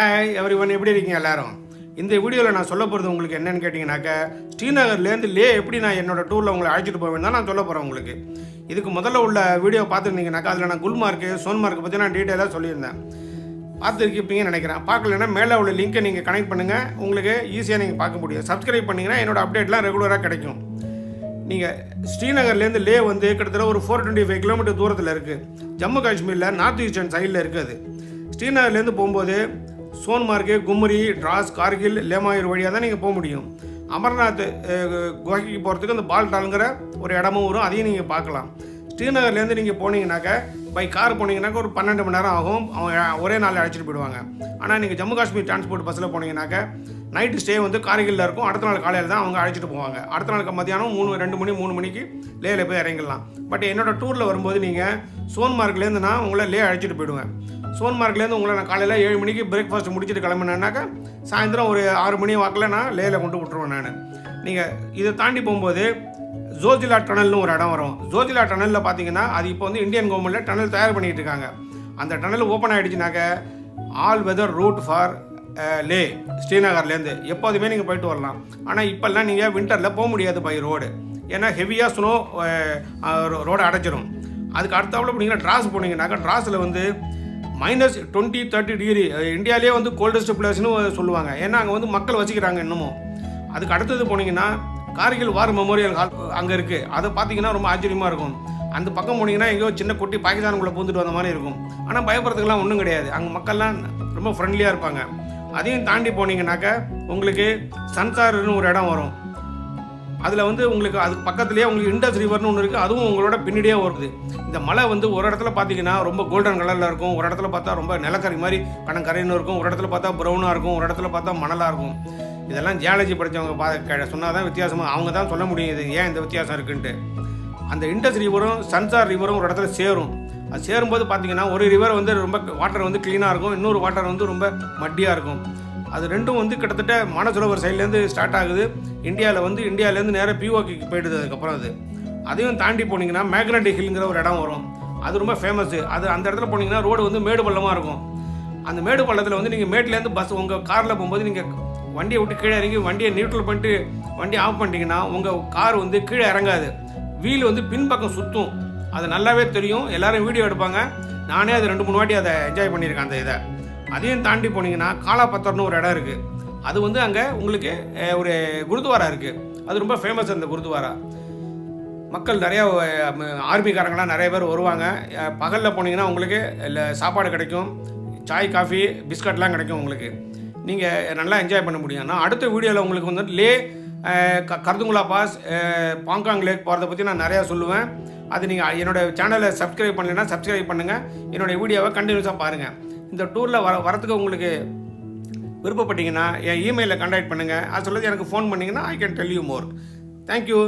Hi everyone, எப்படி இருக்கீங்க எல்லாரும்? இந்த வீடியோவில் நான் சொல்ல போகிறது உங்களுக்கு என்னென்னு கேட்டிங்கனாக்கா, ஸ்ரீநகர்லேருந்து லே எப்படி நான் என்னோடய டூரில் உங்களை அழைச்சிட்டு போவேன் தான் நான் சொல்ல போகிறேன் உங்களுக்கு. இதுக்கு முதல்ல உள்ள வீடியோ பார்த்துருந்தீங்கனாக்கா அதில் நான் குல்மார்க்கு சோன்மார்க்கு பற்றி நான் டீட்டெயிலாக சொல்லியிருந்தேன். பார்த்துருக்கீங்கன்னு நினைக்கிறேன். பார்க்கலன்னா மேலே உள்ள லிங்க்கை நீங்கள் கனெக்ட் பண்ணுங்கள், உங்களுக்கு ஈஸியாக நீங்கள் பார்க்க முடியும். சப்ஸ்கிரைப் பண்ணிங்கன்னா என்னோடய அப்டேட்லாம் ரெகுலராக கிடைக்கும். நீங்கள் ஸ்ரீநகர்லேருந்து லே வந்து கிட்டத்தட்ட ஒரு 425 கிலோமீட்டர் தூரத்தில் இருக்குது. ஜம்மு காஷ்மீரில் நார்த் ஈஸ்டர்ன் சைடில் இருக்குது. ஸ்ரீநகர்லேருந்து போகும்போது சோன்மார்க்கு, கும்ரி, டிராஸ், கார்கில், லேமாயூர் வழியாக தான் நீங்கள் போக முடியும். அமர்நாத் குகைக்கு போகிறதுக்கு அந்த பால்டாலுங்கிற ஒரு இடமும் வரும், அதையும் நீங்கள் பார்க்கலாம். ஸ்ரீநகர்லேருந்து நீங்கள் போனீங்கன்னாக்கா பை கார் போனீங்கன்னாக்கா ஒரு 12 மணி நேரம் ஆகும். அவங்க ஒரே நாளில் அழைச்சிட்டு போயிடுவாங்க. ஆனால் நீங்கள் ஜம்மு காஷ்மீர் டிரான்ஸ்போர்ட் பஸ்ஸில் போனீங்கன்னாக்கா நைட்டு ஸ்டே வந்து கார்கில்ல இருக்கும். அடுத்த நாள் காலையில் தான் அவங்க அழைச்சிட்டு போவாங்க. அடுத்த நாளுக்கு மத்தியானம் 3 மணிக்கு லேயில் போய் இறங்கிடலாம். பட் என்னோடய டூரில் வரும்போது நீங்கள் சோன்மார்க்லேருந்து நான் உங்களை லே அழைச்சிட்டு போயிடுவேன். சோன்மார்க்லேருந்து உங்களை நான் காலையில் 7 மணிக்கு பிரேக்ஃபாஸ்ட் முடிச்சுட்டு கிளம்பினேன்னாக்கா சாயந்தரம் ஒரு 6 மணி வாக்கில் நான் லேயில் கொண்டு விட்டுருவேன் நான். நீங்கள் இதை தாண்டி போகும்போது ஜோஜிலா டனல்னு ஒரு இடம் வரும். ஜோஜிலா டனலில் பார்த்தீங்கன்னா அது இப்போ வந்து இந்தியன் கவர்மெண்ட்டில் டனல் தயார் பண்ணிகிட்டு இருக்காங்க. அந்த டனல் ஓப்பன் ஆகிடுச்சுனாக்க all weather route for Leh ஸ்ரீநகர்லேருந்து எப்போதுமே நீங்கள் போயிட்டு வரலாம். ஆனால் இப்போல்லாம் நீங்கள் வின்டரில் போக முடியாது பை ரோடு, ஏன்னா ஹெவியாக ஸ்னோ ரோடை அடைச்சிடும். அதுக்கு அடுத்தாப்புல போனீங்கன்னா டிராஸ் போனீங்கன்னாக்கா டிராஸில் வந்து -20-30 டிகிரி, இந்தியாவிலே வந்து கோல்டஸ்ட் பிளேஸ்னு சொல்லுவாங்க. ஏன்னா அங்கே வந்து மக்கள் வச்சுக்கிறாங்க இன்னமும். அதுக்கு அடுத்தது போனீங்கன்னா கார்கில் வார் மெமோரியல் ஹால் அங்கே இருக்குது. அதை பார்த்தீங்கன்னா ரொம்ப ஆச்சரியமாக இருக்கும். அந்த பக்கம் போனீங்கன்னா எங்கேயோ சின்ன குட்டி பாகிஸ்தானுக்குள்ளே பூந்துட்டு வந்த மாதிரி இருக்கும். ஆனால் பயப்படுறதுக்கெல்லாம் ஒன்றும் கிடையாது. அங்கே மக்கள்லாம் ரொம்ப ஃப்ரெண்ட்லியாக இருப்பாங்க. அதையும் தாண்டி போனீங்கன்னாக்கா உங்களுக்கு சன்சார்னு ஒரு இடம் வரும். அதில் வந்து உங்களுக்கு அதுக்கு பக்கத்துலேயே உங்களுக்கு இண்டஸ் ரிவர்னு ஒன்று இருக்குது, அதுவும் உங்களோட பின்னாடியே வருது. இந்த மலை வந்து ஒரு இடத்துல பார்த்தீங்கன்னா ரொம்ப கோல்டன் கலரில் இருக்கும், ஒரு இடத்துல பார்த்தா ரொம்ப நிலக்கரி மாதிரி கரைன்னு இருக்கும், ஒரு இடத்துல பார்த்தா ப்ரௌனாக இருக்கும், ஒரு இடத்துல பார்த்தா மணலாக இருக்கும். இதெல்லாம் ஜியாலஜி படித்தவங்க சொன்னால் தான் வித்தியாசமாக அவங்க தான் சொல்ல முடியும் இது ஏன் இந்த வித்தியாசம் இருக்குன்ட்டு. அந்த இண்டஸ் ரிவரும் சன்சார் ரிவரும் ஒரு இடத்துல சேரும். அது சேரும்போது பார்த்தீங்கன்னா ஒரு ரிவர் வந்து ரொம்ப வாட்டர் வந்து க்ளீனாக இருக்கும், இன்னொரு வாட்டர் வந்து ரொம்ப மட்டியாக இருக்கும். அது ரெண்டும் வந்து கிட்டத்தட்ட மானசரோவர் சைட்லேருந்து ஸ்டார்ட் ஆகுது. இந்தியாவிலேருந்து நேராக பிஓகேக்கு போயிடுது. அதுக்கப்புறம் அதையும் தாண்டி போனீங்கன்னா மேக்னட்டிக் ஹில்ங்கிற ஒரு இடம் வரும். அது ரொம்ப ஃபேமஸ்ஸு. அந்த இடத்துல போனீங்கன்னா ரோடு வந்து மேடு பள்ளமாக இருக்கும். அந்த மேடு பள்ளத்தில் வந்து நீங்கள் மேட்லேருந்து பஸ் உங்கள் காரில் போகும்போது நீங்கள் வண்டியை விட்டு கீழே இறங்கி வண்டியை நியூட்ரல் பண்ணிட்டு வண்டியை ஆஃப் பண்ணிட்டீங்கன்னா உங்கள் கார் வந்து கீழே இறங்காது. வீல் வந்து பின்பக்கம் சுற்றும். அது நல்லாவே தெரியும். எல்லோரும் வீடியோ எடுப்பாங்க. நானே அது 2-3 வாட்டி அதை என்ஜாய் பண்ணியிருக்கேன் அந்த இதை. அதையும் தாண்டி போனீங்கன்னா காலாபத்தர்னு ஒரு இடம் இருக்குது. அது வந்து அங்கே உங்களுக்கு ஒரு குருத்வாரா இருக்குது. அது ரொம்ப ஃபேமஸ் அந்த குருத்வாரா. மக்கள் நிறையா ஆர்மிக்காரங்களாம் நிறைய பேர் வருவாங்க. பகலில் போனீங்கன்னா உங்களுக்கு சாப்பாடு கிடைக்கும், சாய், காஃபி, பிஸ்கட்லாம் கிடைக்கும். உங்களுக்கு நீங்கள் நல்லா என்ஜாய் பண்ண முடியும். நான் அடுத்த வீடியோவில் உங்களுக்கு வந்து லே, கர்துங்குலா பாஸ், பாங்காங் லேக் போகிறத பற்றி நான் நிறையா சொல்லுவேன். அது நீங்கள் என்னோடய சேனலை சப்ஸ்கிரைப் பண்ணலைன்னா சப்ஸ்கிரைப் பண்ணுங்கள். என்னோடய வீடியோவை கண்டினியூஸாக பாருங்கள். இந்த டூரில் வரத்துக்கு உங்களுக்கு விருப்பப்பட்டீங்கன்னா என் இமெயிலில் கான்டாக்ட் பண்ணுங்கள். அது சொல்லுறது எனக்கு ஃபோன் பண்ணிங்கன்னா I can tell you more. Thank you.